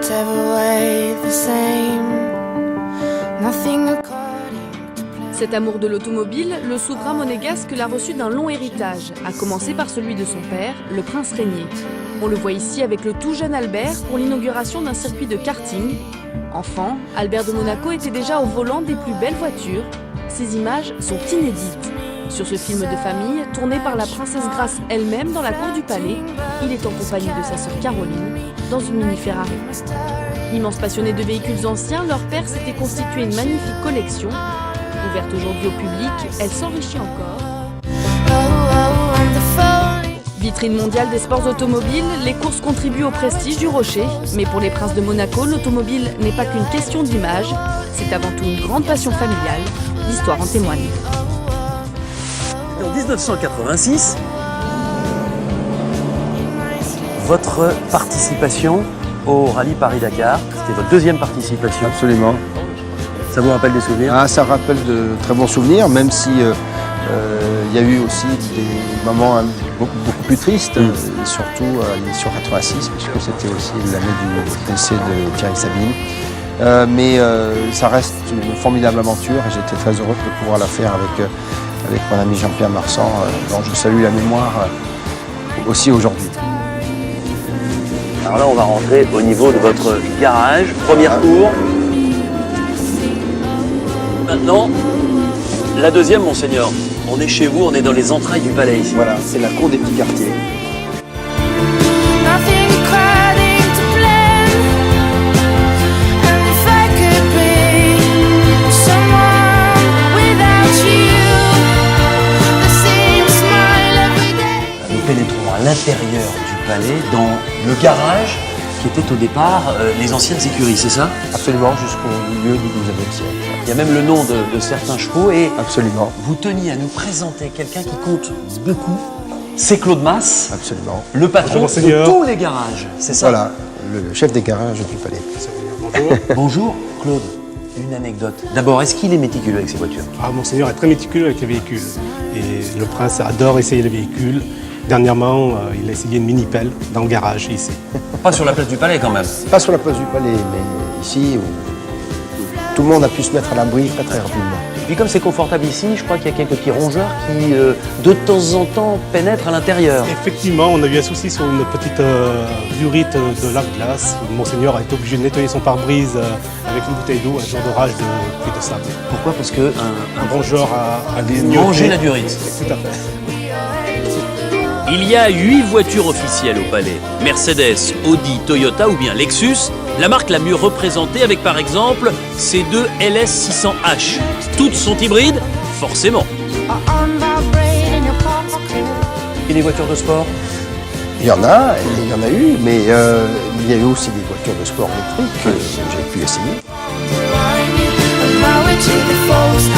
whatever way the same. Nothing according to plan. Cet amour de l'automobile, le souverain monégasque l'a reçu d'un long héritage, à commencer par celui de son père, le prince régnier. On le voit ici avec le tout jeune Albert pour l'inauguration d'un circuit de karting. Enfant, Albert de Monaco était déjà au volant des plus belles voitures. Ces images sont inédites. Sur ce film de famille, tourné par la princesse Grace elle-même dans la cour du palais, il est en compagnie de sa sœur Caroline, dans une mini Ferrari. Immense passionné de véhicules anciens, leur père s'était constitué une magnifique collection. Ouverte aujourd'hui au public, elle s'enrichit encore. Vitrine mondiale des sports automobiles, les courses contribuent au prestige du Rocher. Mais pour les princes de Monaco, l'automobile n'est pas qu'une question d'image, c'est avant tout une grande passion familiale. L'histoire en témoigne. En 1986, votre participation au rallye Paris-Dakar, c'était votre deuxième participation. Absolument. Ça vous rappelle des souvenirs? Ah, ça rappelle de très bons souvenirs, même si il y a eu aussi des moments beaucoup plus tristes, surtout à l'édition 86, puisque c'était aussi l'année du décès de Thierry Sabine. Mais ça reste une formidable aventure et j'étais très heureux de pouvoir la faire avec mon ami Jean-Pierre Marsan, dont je salue la mémoire aussi aujourd'hui. Alors là, on va rentrer au niveau de votre garage, première cour. Maintenant, la deuxième, monseigneur. On est chez vous, on est dans les entrailles du palais ici. Voilà, c'est la cour des petits quartiers. Nothing according to plan. And if I could be someone without you, the same smile every day. Nous pénétrons à l'intérieur du palais, dans le garage qui était au départ les anciennes écuries, c'est ça? Absolument, jusqu'au milieu du XIXe siècle. Il y a même le nom de certains chevaux et Absolument. vous teniez à nous présenter quelqu'un qui compte beaucoup, c'est Claude Masse, Absolument. le patron de tous les garages, c'est ça? Voilà, le chef des garages du palais. Bonjour Claude, une anecdote. D'abord, est-ce qu'il est méticuleux avec ses voitures? Ah, Monseigneur est très méticuleux avec les véhicules. Et le prince adore essayer les véhicules. Dernièrement, il a essayé une mini-pelle dans le garage ici. Pas sur la place du palais quand même. Pas sur la place du palais, mais ici, où tout le monde a pu se mettre à l'abri très rapidement. Et puis comme c'est confortable ici, je crois qu'il y a quelques petits rongeurs qui, de temps en temps, pénètrent à l'intérieur. Effectivement, on a eu un souci sur une petite durite de lave-glace. Monseigneur a été obligé de nettoyer son pare-brise avec une bouteille d'eau, un jour d'orage de pluie de sable. Pourquoi? Parce que Un rongeur a manger la durite. Tout à fait. Il y a 8 voitures officielles au palais. Mercedes, Audi, Toyota ou bien Lexus, la marque la mieux représentée avec par exemple ces deux LS 600H. Toutes sont hybrides, forcément. Et les voitures de sport? Il y en a, il y en a eu, mais il y a eu aussi des voitures de sport électriques que j'ai pu essayer. Now we're to the false